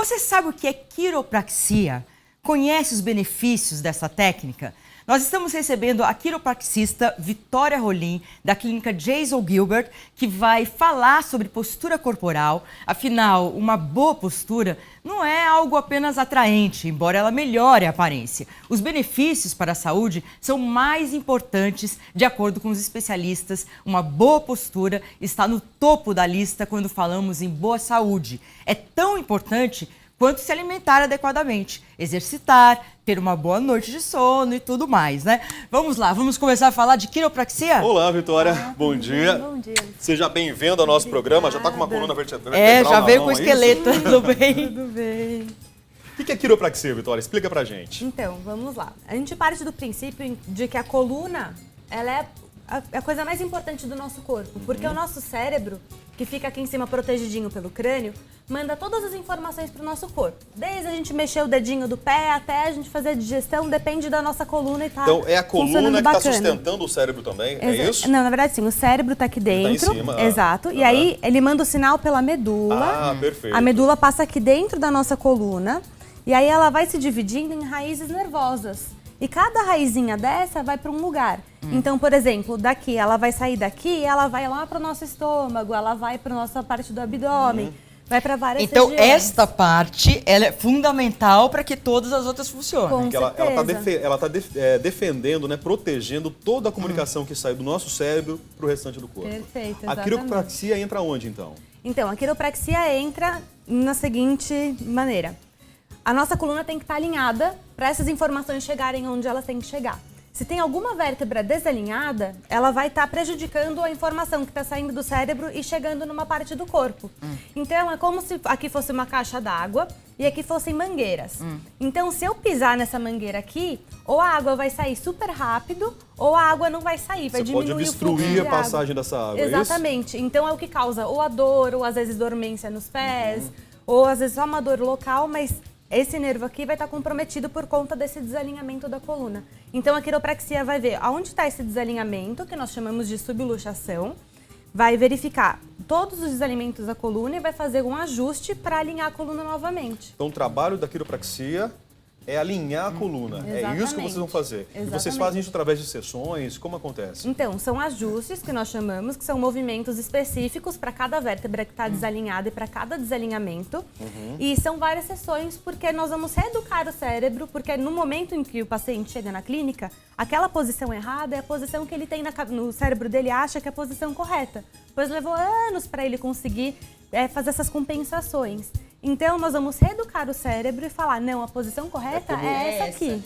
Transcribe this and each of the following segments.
Você sabe o que é quiropraxia? Conhece os benefícios dessa técnica? Nós estamos recebendo a quiropraxista Vitória Rolim, da clínica Jason Gilbert, que vai falar sobre postura corporal. Afinal, uma boa postura não é algo apenas atraente, embora ela melhore a aparência. Os benefícios para a saúde são mais importantes, de acordo com os especialistas. Uma boa postura está no topo da lista quando falamos em boa saúde. É tão importante quanto se alimentar adequadamente, exercitar, ter uma boa noite de sono e tudo mais, né? Vamos lá, vamos começar a falar de quiropraxia? Olá, Vitória. Bom dia. Bom dia. Seja bem-vindo ao nosso programa. Já está com uma coluna vertebral Já veio com o é esqueleto, tudo bem? Tudo bem. O que é quiropraxia, Vitória? Explica pra gente. Então, vamos lá. A gente parte do princípio de que a coluna, ela é a coisa mais importante do nosso corpo, porque o nosso cérebro, que fica aqui em cima protegidinho pelo crânio, manda todas as informações para o nosso corpo. Desde a gente mexer o dedinho do pé até a gente fazer a digestão, depende da nossa coluna e tá. Então, é a coluna que está bacana. sustentando o cérebro também, é isso? Não, na verdade sim, o cérebro está aqui dentro. Tá em cima, exato. E aí ele manda o sinal pela medula. Ah, perfeito. A medula passa aqui dentro da nossa coluna e aí ela vai se dividindo em raízes nervosas. E cada raizinha dessa vai para um lugar. Então, por exemplo, daqui, ela vai sair daqui, ela vai lá para o nosso estômago, ela vai para a nossa parte do abdômen, vai para várias Então, regiões. esta parte ela é fundamental para que todas as outras funcionem. Com Porque ela está certeza. defendendo, né, protegendo toda a comunicação que sai do nosso cérebro para o restante do corpo. Perfeito, A exatamente. quiropraxia entra onde, então? Então, a quiropraxia entra na seguinte maneira. A nossa coluna tem que estar alinhada para essas informações chegarem onde elas têm que chegar. Se tem alguma vértebra desalinhada, ela vai estar prejudicando a informação que está saindo do cérebro e chegando numa parte do corpo. Então, é como se aqui fosse uma caixa d'água e aqui fossem mangueiras. Então, se eu pisar nessa mangueira aqui, ou a água vai sair super rápido, ou a água não vai sair, vai Você diminuir pode o fluxo obstruir de a passagem dessa água, Exatamente. Então, é o que causa ou a dor, ou às vezes dormência nos pés, ou às vezes só uma dor local, mas esse nervo aqui vai estar comprometido por conta desse desalinhamento da coluna. Então, a quiropraxia vai ver aonde está esse desalinhamento, que nós chamamos de subluxação, vai verificar todos os desalinhamentos da coluna e vai fazer um ajuste para alinhar a coluna novamente. Então, o trabalho da quiropraxia é alinhar a coluna. É isso que Exatamente. vocês vão fazer. E vocês Exatamente. fazem isso através de sessões? Como acontece? Então, são ajustes que nós chamamos, que são movimentos específicos para cada vértebra que está desalinhada e para cada desalinhamento. E são várias sessões porque nós vamos reeducar o cérebro, porque no momento em que o paciente chega na clínica, aquela posição errada é a posição que ele tem no cérebro dele, acha que é a posição correta. Pois levou anos para ele conseguir fazer essas compensações. Então, nós vamos reeducar o cérebro e falar, não, a posição correta é essa aqui.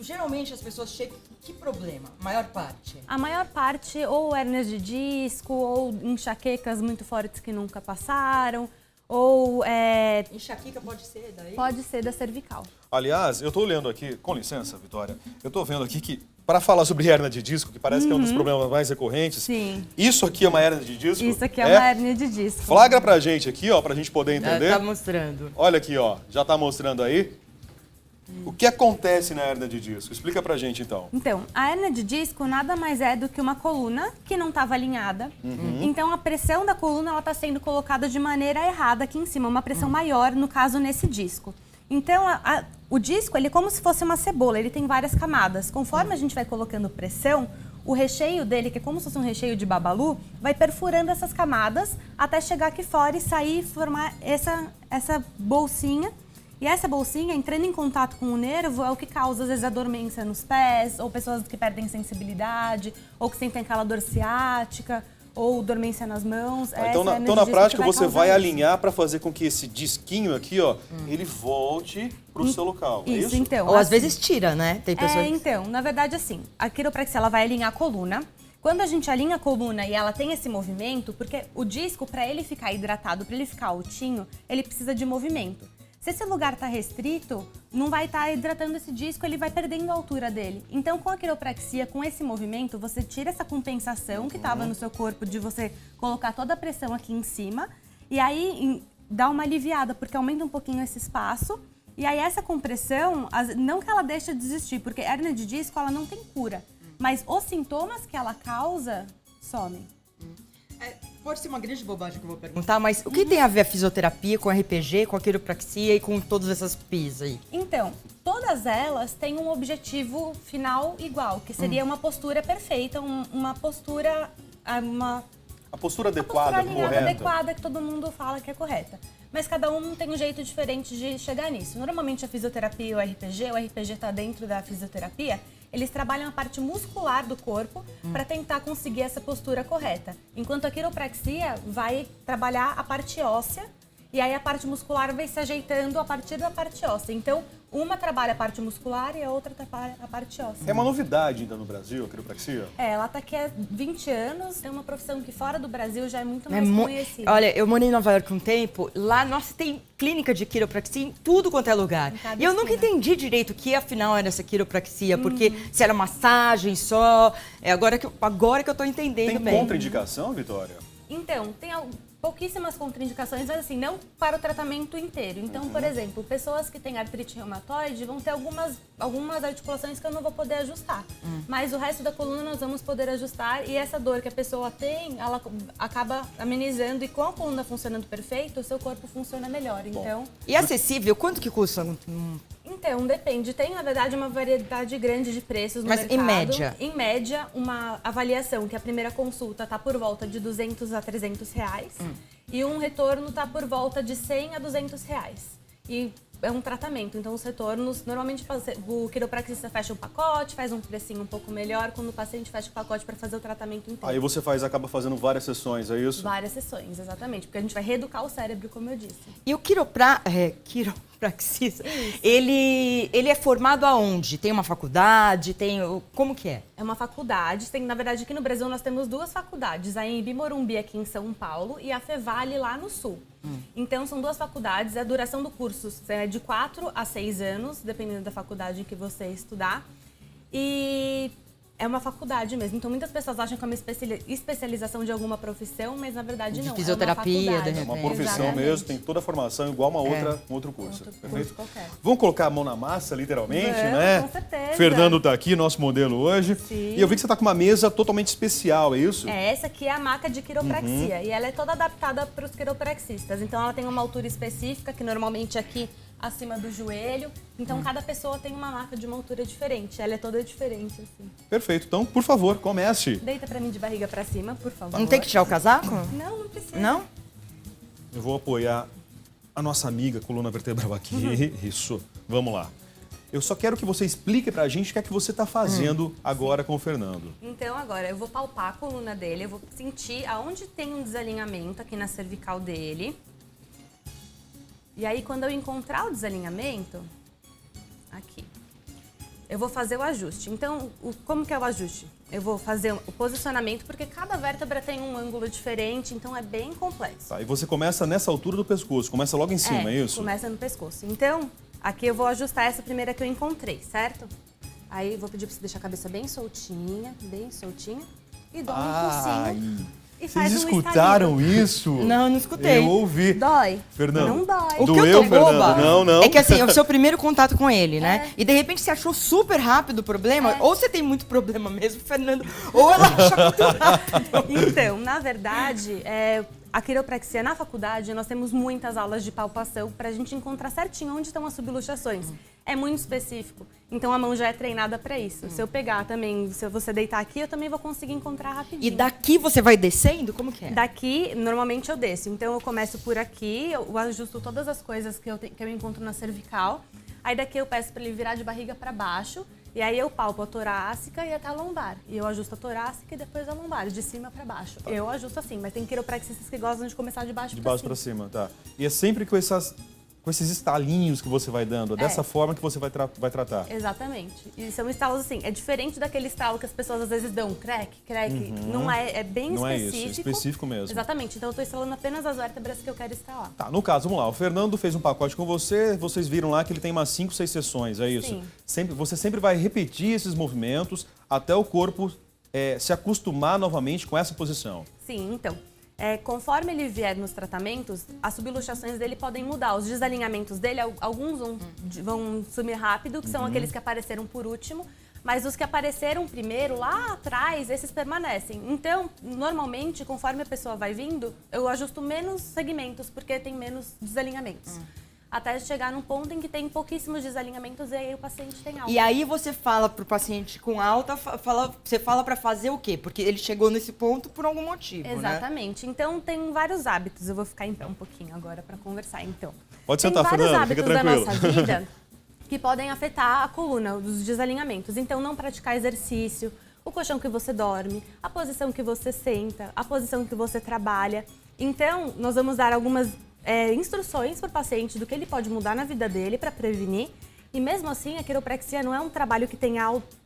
Geralmente as pessoas chegam com que problema? A maior parte? A maior parte, ou hérnias de disco, ou enxaquecas muito fortes que nunca passaram, ou Enxaqueca pode ser daí? pode ser da cervical. Aliás, eu estou olhando aqui, com licença, Vitória, eu estou vendo aqui que, para falar sobre hérnia de disco, que parece que é um dos problemas mais recorrentes, Sim. Isso aqui é uma hérnia de disco? Isso aqui é uma hérnia de disco. Flagra pra gente aqui, ó, pra gente poder entender. Tá mostrando. Olha aqui, ó, já tá mostrando aí. O que acontece na hérnia de disco? Explica pra gente, então. Então, a hérnia de disco nada mais é do que uma coluna que não estava alinhada. Então, a pressão da coluna está sendo colocada de maneira errada aqui em cima, uma pressão maior, no caso, nesse disco. Então, o disco, ele é como se fosse uma cebola, ele tem várias camadas. Conforme a gente vai colocando pressão, o recheio dele, que é como se fosse um recheio de babalu, vai perfurando essas camadas até chegar aqui fora e sair e formar essa bolsinha. E essa bolsinha, entrando em contato com o nervo, é o que causa, às vezes, a dormência nos pés, ou pessoas que perdem sensibilidade, ou que sentem aquela dor ciática, ou dormência nas mãos. Então, na prática, você vai alinhar para fazer com que esse disquinho aqui, ó, ele volte pro seu local. É isso? Então. Ou às assim, vezes tira, né? Tem pessoas então, na verdade, assim, a quiropraxia, ela vai alinhar a coluna. Quando a gente alinha a coluna e ela tem esse movimento, porque o disco, para ele ficar hidratado, para ele ficar altinho, ele precisa de movimento. Se esse lugar está restrito, não vai estar hidratando esse disco, ele vai perdendo a altura dele. Então, com a quiropraxia, com esse movimento, você tira essa compensação que estava no seu corpo de você colocar toda a pressão aqui em cima e aí dá uma aliviada, porque aumenta um pouquinho esse espaço. E aí essa compressão, não que ela deixe de existir, porque hérnia de disco, ela não tem cura. Mas os sintomas que ela causa, somem. Pode ser uma grande bobagem que eu vou perguntar, mas o que tem a ver a fisioterapia com a RPG, com a quiropraxia e com todas essas PIs aí? Então, todas elas têm um objetivo final igual, que seria uma postura perfeita, uma postura... A postura A adequada, postura alinhada, correta. adequada, que todo mundo fala que é correta. Mas cada um tem um jeito diferente de chegar nisso. Normalmente a fisioterapia e o RPG está dentro da fisioterapia, eles trabalham a parte muscular do corpo para tentar conseguir essa postura correta. Enquanto a quiropraxia vai trabalhar a parte óssea, e aí a parte muscular vai se ajeitando a partir da parte óssea. Então, uma trabalha a parte muscular e a outra trabalha a parte óssea. É uma novidade ainda no Brasil, a quiropraxia? Ela tá aqui há 20 anos, é uma profissão que fora do Brasil já é muito mais conhecida. Olha, eu morei em Nova York um tempo, lá, nossa, tem clínica de quiropraxia em tudo quanto é lugar. cada E eu nunca esquina. entendi direito o que afinal era essa quiropraxia, porque se era massagem só, agora que eu tô entendendo Tem bem. contraindicação, Vitória? Então, tem pouquíssimas contraindicações, mas assim, não para o tratamento inteiro. Então, por exemplo, pessoas que têm artrite reumatoide vão ter algumas articulações que eu não vou poder ajustar. Mas o resto da coluna nós vamos poder ajustar e essa dor que a pessoa tem, ela acaba amenizando e com a coluna funcionando perfeito, o seu corpo funciona melhor. Então, E acessível, quanto que custa? então, depende. Tem, na verdade, uma variedade grande de preços no Mas mercado. em média? Em média, uma avaliação, que a primeira consulta está por volta de R$200 a R$300. E um retorno está por volta de R$100 a R$200. E é um tratamento. Então, os retornos, normalmente o quiropraxista fecha um pacote, faz um precinho um pouco melhor, quando o paciente fecha o pacote para fazer o tratamento inteiro. Aí você acaba fazendo várias sessões, é isso? Várias sessões, exatamente. Porque a gente vai reeducar o cérebro, como eu disse. E o quiropraxista, ele é formado aonde? Tem uma faculdade? Como que é? É uma faculdade. Na verdade, aqui no Brasil nós temos duas faculdades. A Embi Morumbi aqui em São Paulo e a Fevale lá no Sul. Então, são duas faculdades. A duração do curso é de 4 a 6 anos, dependendo da faculdade que você estudar. E é uma faculdade mesmo. Então, muitas pessoas acham que é uma especialização de alguma profissão, mas na verdade De não. fisioterapia, é uma faculdade. de É uma repente. profissão Exatamente. mesmo, tem toda a formação igual um outro curso. Outro Perfeito? curso qualquer. Vamos colocar a mão na massa, literalmente, Vamos, né? com certeza. Fernando tá aqui, nosso modelo hoje. Sim. E eu vi que você tá com uma mesa totalmente especial, é isso? Essa aqui é a maca de quiropraxia e ela é toda adaptada para os quiropraxistas. Então ela tem uma altura específica, que normalmente é aqui acima do joelho. Então cada pessoa tem uma maca de uma altura diferente. Ela é toda diferente, assim. Perfeito. Então, por favor, comece. Deita pra mim de barriga pra cima, por favor. Não tem que tirar o casaco? Não, não precisa. Não? Eu vou apoiar a nossa amiga coluna vertebral aqui. Isso. Vamos lá. Eu só quero que você explique pra gente o que é que você tá fazendo agora com o Fernando. Então agora eu vou palpar a coluna dele, eu vou sentir aonde tem um desalinhamento aqui na cervical dele. E aí quando eu encontrar o desalinhamento, aqui, eu vou fazer o ajuste. Então, como que é o ajuste? Eu vou fazer o posicionamento, porque cada vértebra tem um ângulo diferente, então é bem complexo. Tá, e você começa nessa altura do pescoço, começa logo em cima, é isso? Começa no pescoço. Então, aqui eu vou ajustar essa primeira que eu encontrei, certo? Aí eu vou pedir pra você deixar a cabeça bem soltinha, e dá um impulsinho. E faz Vocês um escutaram isso? Não, não escutei. Eu ouvi. Dói? Fernando. Não dói. O que Doeu, eu tô boba Fernando? Não. é que assim, é o seu primeiro contato com ele, né? E de repente você achou super rápido o problema, ou você tem muito problema mesmo, Fernando, ou ela acha muito rápido. Então, na verdade, a quiropraxia na faculdade, nós temos muitas aulas de palpação pra gente encontrar certinho onde estão as subluxações. É muito específico. Então a mão já é treinada pra isso. Se eu pegar também, se você deitar aqui, eu também vou conseguir encontrar rapidinho. E daqui você vai descendo? Como que é? Daqui, normalmente eu desço. Então eu começo por aqui, eu ajusto todas as coisas que eu encontro na cervical. Aí daqui eu peço pra ele virar de barriga pra baixo. E aí eu palpo a torácica e até a lombar. E eu ajusto a torácica e depois a lombar, de cima pra baixo. Eu ajusto assim, mas tem quiropraxistas que gostam de começar de baixo De pra baixo cima. pra cima, tá. E é sempre com esses estalinhos que você vai dando, é dessa forma que você vai tratar. Exatamente. E são estalos assim, é diferente daquele estalo que as pessoas às vezes dão crack. Não é bem Não é específico. isso, é específico mesmo. Exatamente. Então eu tô instalando apenas as vértebras que eu quero instalar. Tá, no caso, vamos lá, o Fernando fez um pacote com você, vocês viram lá que ele tem umas 5, 6 sessões, é isso? Sim. Você sempre vai repetir esses movimentos até o corpo se acostumar novamente com essa posição. Sim, então. Conforme ele vier nos tratamentos, as subluxações dele podem mudar. Os desalinhamentos dele, alguns vão sumir rápido, que são aqueles que apareceram por último. Mas os que apareceram primeiro, lá atrás, esses permanecem. Então, normalmente, conforme a pessoa vai vindo, eu ajusto menos segmentos, porque tem menos desalinhamentos. Até chegar num ponto em que tem pouquíssimos desalinhamentos e aí o paciente tem alta. E aí você fala pro paciente com alta, você fala para fazer o quê? Porque ele chegou nesse ponto por algum motivo, Exatamente. Então, tem vários hábitos. Eu vou ficar em pé um pouquinho agora para conversar, então. Pode sentar, tem vários Fernanda, fica hábitos da tranquilo. nossa vida que podem afetar a coluna, os desalinhamentos. Então, não praticar exercício, o colchão que você dorme, a posição que você senta, a posição que você trabalha. Então, nós vamos dar algumas instruções para o paciente do que ele pode mudar na vida dele para prevenir. E mesmo assim, a quiropraxia não é um trabalho que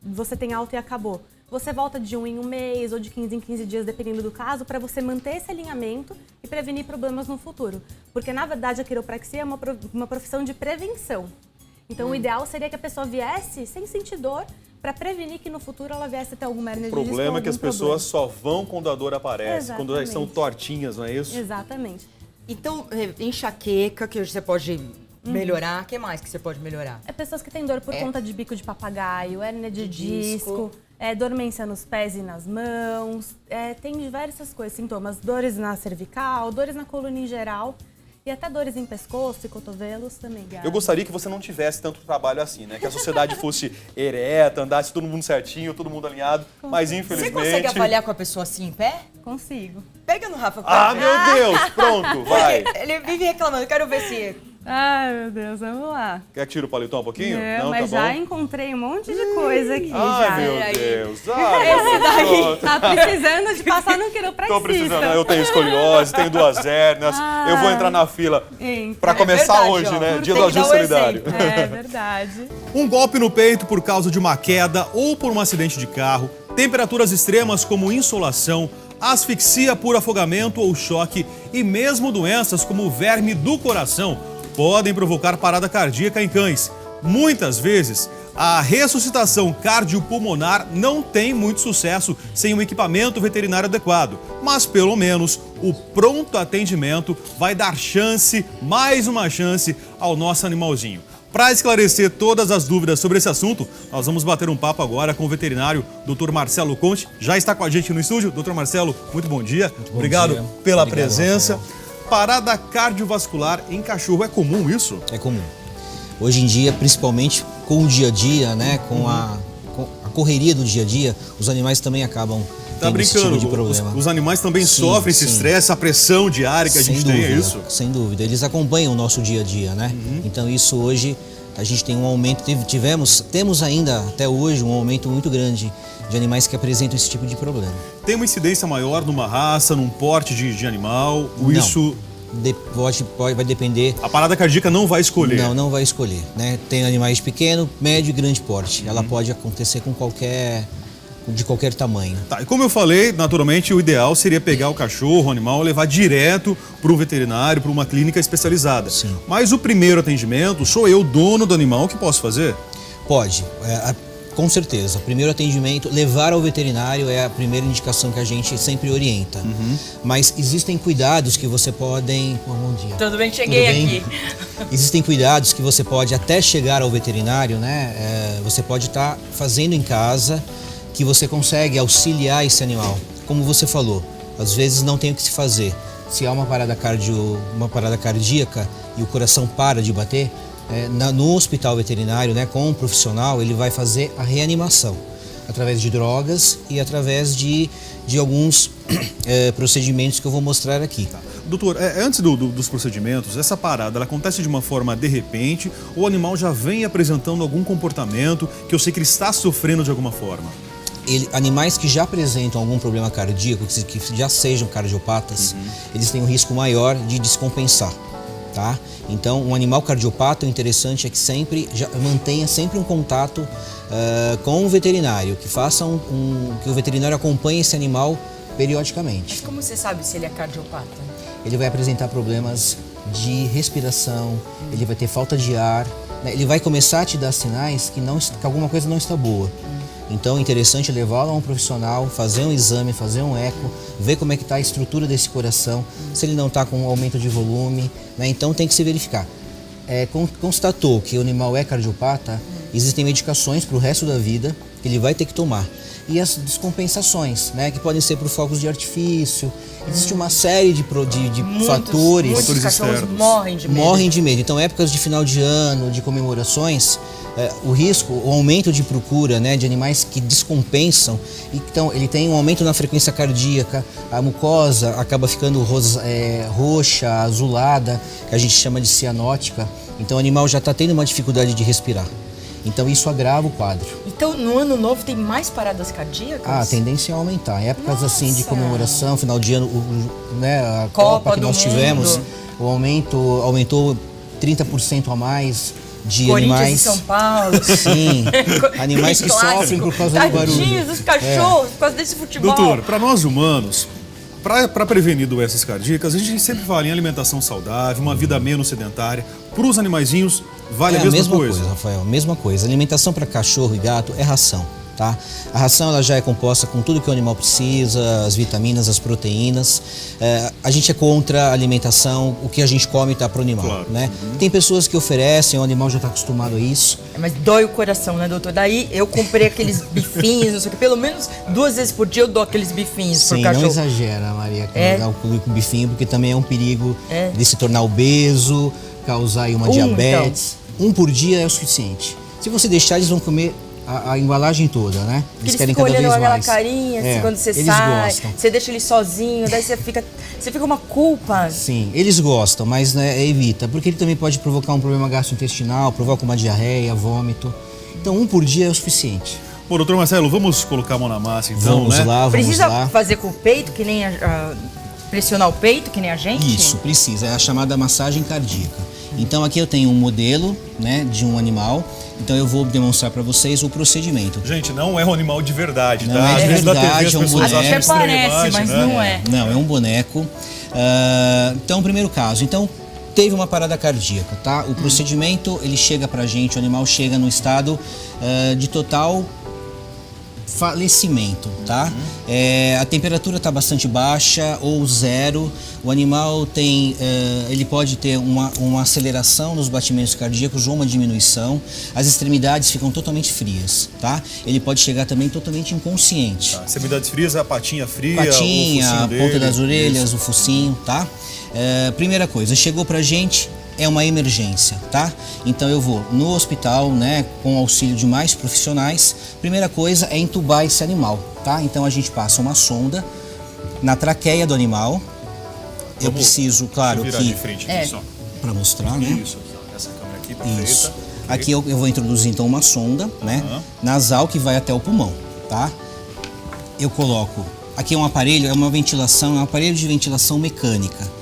você tem alta e acabou. Você volta de 1 em 1 mês ou de 15 em 15 dias, dependendo do caso, para você manter esse alinhamento e prevenir problemas no futuro. Porque, na verdade, a quiropraxia é uma profissão de prevenção. Então, o ideal seria que a pessoa viesse sem sentir dor, para prevenir que no futuro ela viesse a ter alguma hernia de disco. O problema é que as algum pessoas só vão quando a dor aparece, quando já Exatamente. estão tortinhas, não é isso? Exatamente. Então, enxaqueca, que você pode melhorar. O que mais que você pode melhorar? É pessoas que têm dor por conta de bico de papagaio, hérnia de disco. disco, dormência nos pés e nas mãos, tem diversas coisas, sintomas, dores na cervical, dores na coluna em geral. E até dores em pescoço e cotovelos também. Eu gostaria que você não tivesse tanto trabalho assim, né? Que a sociedade fosse ereta, andasse todo mundo certinho, todo mundo alinhado, mas Você infelizmente... consegue avaliar com a pessoa assim em pé? Consigo. Pega no Rafa. Ah, meu Deus! Pronto, vai! Ele vive reclamando, quero ver se... Ai, meu Deus, vamos lá. Quer que tire o paletó um pouquinho? Não, mas tá já bom? encontrei um monte de coisa aqui. Ai, já. meu Aí. Deus! Ai, Esse daí. pronto. Tá precisando de passar no quiropraxista. Tô precisando, eu tenho escoliose, tenho 2 hérnias, eu vou entrar na fila Entra. pra começar verdade, hoje, ó. né? Tem Dia que do dar ajuste o solidário. exemplo. É verdade. Um golpe no peito por causa de uma queda ou por um acidente de carro, temperaturas extremas como insolação, asfixia por afogamento ou choque e mesmo doenças como o verme do coração podem provocar parada cardíaca em cães. Muitas vezes, a ressuscitação cardiopulmonar não tem muito sucesso sem um equipamento veterinário adequado, mas pelo menos o pronto atendimento vai dar chance, mais uma chance, ao nosso animalzinho. Para esclarecer todas as dúvidas sobre esse assunto, nós vamos bater um papo agora com o veterinário Dr. Marcelo Conte. Já está com a gente no estúdio. Dr. Marcelo, muito bom dia. Obrigado dia. pela Obrigado, presença. Rafael. Parada cardiovascular em cachorro, é comum isso? É comum. Hoje em dia, principalmente com o dia a dia, né, com a correria do dia a dia, os animais também acabam Tá tendo esse brincando, tipo de problema. os animais também Sim, sofrem esse sim. estresse, essa pressão diária que a gente tem, é isso? Sem dúvida. Eles acompanham o nosso dia a dia, né? Então isso hoje a gente tem um aumento, temos ainda até hoje um aumento muito grande de animais que apresentam esse tipo de problema. Tem uma incidência maior numa raça, num porte de animal? Ou Não. isso... Vai depender. A parada cardíaca não vai escolher? Não vai escolher, né? Tem animais de pequeno, médio e grande porte. Ela pode acontecer de qualquer tamanho. Tá, e como eu falei, naturalmente o ideal seria pegar o cachorro, o animal, levar direto para um veterinário, para uma clínica especializada. Sim. Mas o primeiro atendimento, sou eu, dono do animal, que posso fazer? Pode, com certeza. Primeiro atendimento, levar ao veterinário é a primeira indicação que a gente sempre orienta. Mas existem cuidados que você podem... Bom dia. Tudo bem, cheguei Tudo bem? aqui. Existem cuidados que você pode, até chegar ao veterinário, né? Você pode estar fazendo em casa, que você consegue auxiliar esse animal. Como você falou, às vezes não tem o que se fazer. Se há uma parada cardíaca e o coração para de bater, no hospital veterinário, né, com um profissional, ele vai fazer a reanimação através de drogas e através de alguns procedimentos que eu vou mostrar aqui. Doutor, antes dos procedimentos, essa parada ela acontece de uma forma de repente ou o animal já vem apresentando algum comportamento que eu sei que ele está sofrendo de alguma forma? Animais que já apresentam algum problema cardíaco, que já sejam cardiopatas, eles têm um risco maior de descompensar, tá? Então, um animal cardiopata, o interessante é que mantenha sempre um contato com o veterinário, que o veterinário acompanhe esse animal periodicamente. Mas como você sabe se ele é cardiopata? Ele vai apresentar problemas de respiração, ele vai ter falta de ar, né? Ele vai começar a te dar sinais que alguma coisa não está boa. Então é interessante levá-lo a um profissional, fazer um exame, fazer um eco, ver como é que está a estrutura desse coração, se ele não está com um aumento de volume, né? Então tem que se verificar. Constatou que o animal é cardiopata, existem medicações para o resto da vida que ele vai ter que tomar. E as descompensações, né, que podem ser por fogos de artifício. Existe uma série de fatores. Muitos cachorros externos. morrem de medo. Morrem de medo. Então, épocas de final de ano, de comemorações, o risco, o aumento de procura, né, de animais que descompensam, então ele tem um aumento na frequência cardíaca, a mucosa acaba ficando roxa, azulada, que a gente chama de cianótica. Então o animal já está tendo uma dificuldade de respirar. Então isso agrava o quadro. Então, no ano novo tem mais paradas cardíacas? A tendência é aumentar. Em épocas assim de Nossa! comemoração, final de ano, né, a Copa Copa que do nós Mundo. tivemos, o aumento aumentou 30% a mais de Corinthians animais. e São Paulo. Sim, animais que Clássico. sofrem por causa do barulho. Tadinhos dos cachorros, por causa desse futebol. Doutor, para nós humanos, para prevenir doenças cardíacas, a gente sempre fala em alimentação saudável, uma vida menos sedentária. Para os animaizinhos, vale a mesma coisa. Rafael, mesma coisa. Alimentação para cachorro e gato é ração, tá? A ração ela já é composta com tudo que o animal precisa, as vitaminas, as proteínas. A gente é contra a alimentação, o que a gente come tá para o animal, Claro. né? Tem pessoas que oferecem, o animal já está acostumado a isso. Mas dói o coração, né, doutor? Daí eu comprei aqueles bifinhos, não sei o que. Pelo menos 2 vezes por dia eu dou aqueles bifinhos pro Sim, cachorro. não exagera, Maria, que É? dá o bifinho, porque também é um perigo É. de se tornar obeso, causar aí uma diabetes. Um por dia é o suficiente. Se você deixar, eles vão comer a embalagem toda, né? Eles querem ficam cada olhando vez aquela mais. carinha, assim, quando você eles sai, gostam. você deixa ele sozinho, daí você fica uma culpa. Sim, eles gostam, mas né, evita, porque ele também pode provocar um problema gastrointestinal, provoca uma diarreia, vômito. Então, um por dia é o suficiente. Bom, doutor Marcelo, vamos colocar a mão na massa então, Vamos né? lá, vamos Precisa lá. fazer com o peito, que nem pressionar o peito, que nem a gente? Isso, precisa, é a chamada massagem cardíaca. Então aqui eu tenho um modelo, né, de um animal, então eu vou demonstrar para vocês o procedimento. Gente, não é um animal de verdade, Não tá? é Às de vezes na TV verdade, as é um pessoas boneco. acham Até estranha a parece, imagem, mas né? não é. Não, é um boneco. Então, primeiro caso, então teve uma parada cardíaca, tá? O procedimento, ele chega pra gente, o animal chega no estado de total falecimento, tá? A temperatura está bastante baixa ou zero. O animal tem, ele pode ter uma aceleração nos batimentos cardíacos ou uma diminuição. As extremidades ficam totalmente frias, tá? Ele pode chegar também totalmente inconsciente. Tá. Extremidades frias, a patinha fria, o Patinha, focinho a dele. ponta das orelhas, Isso. o focinho, tá? Primeira coisa, chegou pra gente, é uma emergência, tá? Então eu vou no hospital, né, com o auxílio de mais profissionais. Primeira coisa é entubar esse animal, tá? Então a gente passa uma sonda na traqueia do animal. Eu preciso, claro, Deixa eu virar que de frente aqui só. para mostrar, né? Isso aqui, ó. Essa câmera aqui, perfeita. Isso. Aqui eu vou introduzir então uma sonda, né, nasal que vai até o pulmão, tá? Eu coloco, aqui é um aparelho, é uma ventilação, é um aparelho de ventilação mecânica.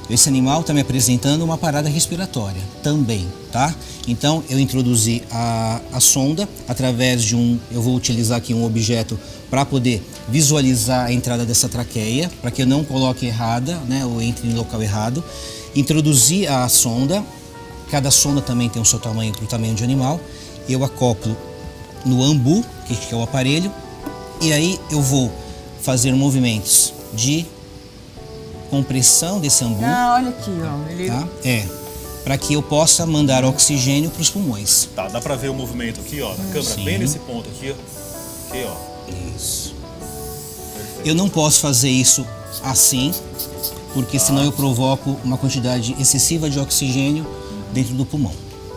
Esse animal está me apresentando uma parada respiratória também, tá? Então eu introduzi a sonda através de eu vou utilizar aqui um objeto para poder visualizar a entrada dessa traqueia, para que eu não coloque errada, né, ou entre em local errado. Introduzi a sonda, cada sonda também tem o seu tamanho para o tamanho de animal. Eu acoplo no ambu, que é o aparelho, e aí eu vou fazer movimentos de compressão desse ambu, Ah, olha aqui, ó. Ele... tá? Para que eu possa mandar oxigênio para os pulmões. Tá, dá pra ver o movimento aqui, ó, na câmera, Sim. bem nesse ponto aqui, ó. Aqui, ó. Isso. Eu não posso fazer isso assim, porque senão eu provoco uma quantidade excessiva de oxigênio dentro do pulmão.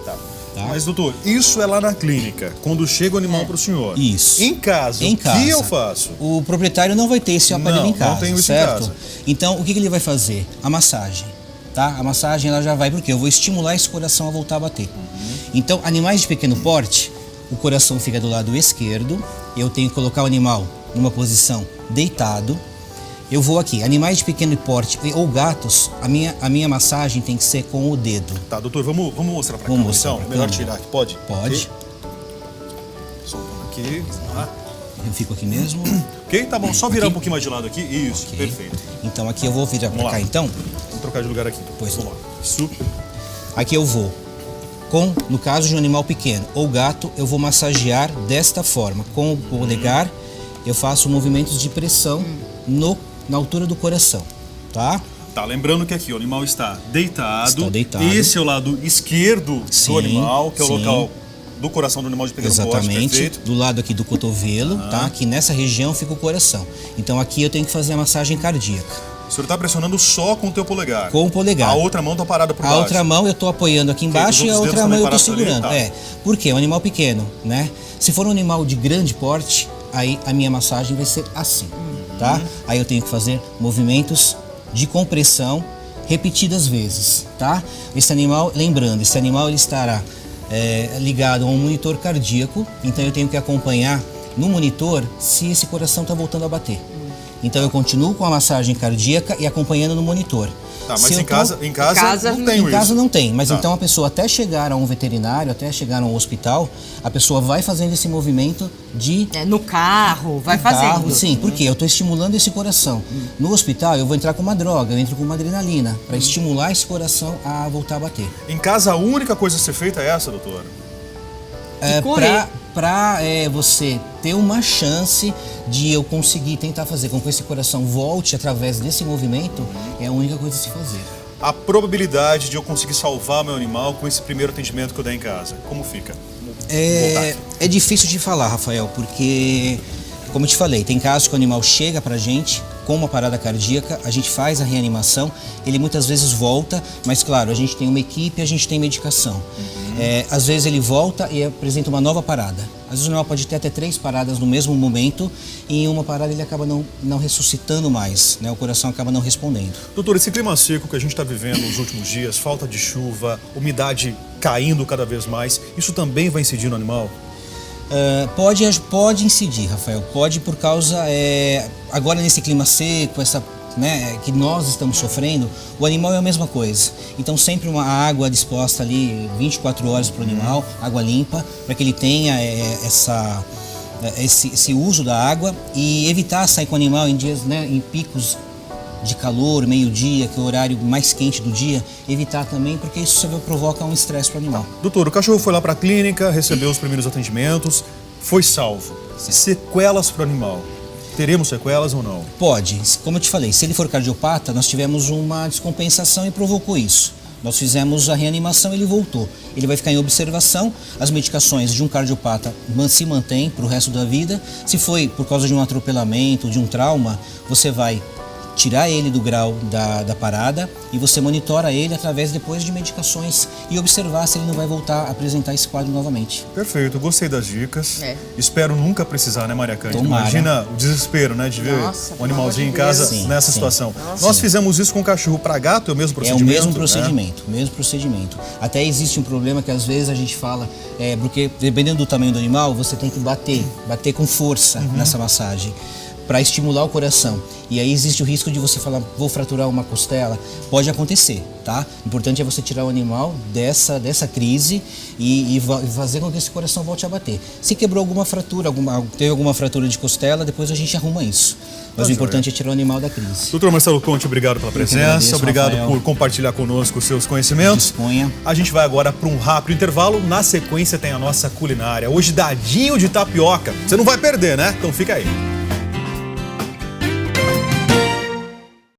Tá. Tá. Mas, doutor, isso é lá na clínica, quando chega o animal pro senhor. Isso. Em casa, Em o casa. que eu faço? O proprietário não vai ter esse aparelho Não, em casa, não tenho isso em certo? casa. Então, o que ele vai fazer? A massagem, tá? A massagem ela já vai, porque eu vou estimular esse coração a voltar a bater. Então, animais de pequeno porte, o coração fica do lado esquerdo, eu tenho que colocar o animal numa posição deitado. Eu vou aqui, animais de pequeno porte ou gatos, a minha massagem tem que ser com o dedo. Tá, doutor, vamos mostrar pra Vamos câmera, mostrar então? pra Melhor câmera. tirar aqui, pode? Pode, Aqui. Soltando aqui. Ah. eu fico aqui mesmo. Ok, tá bom, só virar Aqui? um pouquinho mais de lado aqui. Isso, Ok. perfeito. Então aqui eu vou virar Vamos pra cá lá. então. Vamos trocar de lugar aqui. Então. Pois vamos não. lá. Isso. Aqui eu vou, no caso de um animal pequeno ou gato, eu vou massagear desta forma. Com o polegar, eu faço movimentos de pressão na altura do coração, tá? Tá, lembrando que aqui o animal está deitado. Está deitado. Esse é o lado esquerdo Sim, do animal, que é o sim. local do coração do animal de pequeno porte, Exatamente, perfeito. do lado aqui do cotovelo, tá? Aqui nessa região fica o coração. Então aqui eu tenho que fazer a massagem cardíaca. O senhor está pressionando só com o teu polegar. Com o polegar. A outra mão está parada por baixo. A outra mão eu estou apoiando aqui embaixo os e a outros outra dedos mão eu também estou parados ali? segurando. Tá. Por quê? É um animal pequeno, né? Se for um animal de grande porte, aí a minha massagem vai ser assim, tá? Aí eu tenho que fazer movimentos de compressão repetidas vezes, tá? Esse animal, lembrando, esse animal ele estará ligado a um monitor cardíaco, então eu tenho que acompanhar no monitor se esse coração está voltando a bater. Então eu continuo com a massagem cardíaca e acompanhando no monitor. Tá, mas em casa não tem Em isso. casa não tem, mas Tá. então a pessoa até chegar a um veterinário, até chegar a um hospital, a pessoa vai fazendo esse movimento de No carro, vai no carro, fazendo. sim, porque eu estou estimulando esse coração. No hospital eu vou entrar com uma droga, eu entro com uma adrenalina, para estimular esse coração a voltar a bater. Em casa a única coisa a ser feita é essa, doutor? correr. Para você ter uma chance de eu conseguir tentar fazer com que esse coração volte através desse movimento, é a única coisa a se fazer. A probabilidade de eu conseguir salvar meu animal com esse primeiro atendimento que eu der em casa, como fica? É difícil de falar, Rafael, porque, como eu te falei, tem casos que o animal chega pra gente com uma parada cardíaca, a gente faz a reanimação, ele muitas vezes volta, mas claro, a gente tem uma equipe, a gente tem medicação. Às vezes ele volta e apresenta uma nova parada. Às vezes o animal pode ter até 3 paradas no mesmo momento e em uma parada ele acaba não ressuscitando mais, né? O coração acaba não respondendo. Doutor, esse clima seco que a gente está vivendo nos últimos dias, falta de chuva, umidade caindo cada vez mais, isso também vai incidir no animal? Pode incidir, Rafael. Pode por causa, agora nesse clima seco, que nós estamos sofrendo, o animal é a mesma coisa. Então sempre uma água disposta ali 24 horas para o animal, água limpa, para que ele tenha esse uso da água e evitar sair com o animal em dias, em picos de calor, meio-dia, que é o horário mais quente do dia, evitar também, porque isso provoca um estresse para o animal. Doutor, o cachorro foi lá para a clínica, recebeu os primeiros atendimentos, foi salvo. Sequelas para o animal. Teremos sequelas ou não? Pode. Como eu te falei, se ele for cardiopata, nós tivemos uma descompensação e provocou isso. Nós fizemos a reanimação e ele voltou. Ele vai ficar em observação, as medicações de um cardiopata se mantêm para o resto da vida. Se foi por causa de um atropelamento, de um trauma, você vai tirar ele do grau da parada e você monitora ele através depois de medicações e observar se ele não vai voltar a apresentar esse quadro novamente. Perfeito, gostei das dicas. Espero nunca precisar, né, Maria Cândida? Tomara. Imagina o desespero, né, de ver um animalzinho em casa nessa situação. Nós fizemos isso com cachorro para gato, é o mesmo procedimento? É o mesmo procedimento, mesmo procedimento. Até existe um problema que às vezes a gente fala, porque dependendo do tamanho do animal, você tem que bater com força nessa massagem, para estimular o coração. E aí existe o risco de você falar, vou fraturar uma costela. Pode acontecer, tá? O importante é você tirar o animal dessa crise e fazer com que esse coração volte a bater. Se quebrou alguma fratura, teve alguma fratura de costela, depois a gente arruma isso. Mas o importante é tirar o animal da crise. Doutor Marcelo Conte, obrigado pela presença, agradeço, obrigado Rafael. por compartilhar conosco os seus conhecimentos. Disponha. A gente vai agora para um rápido intervalo, na sequência tem a nossa culinária. Hoje dadinho de tapioca, você não vai perder, né? Então fica aí.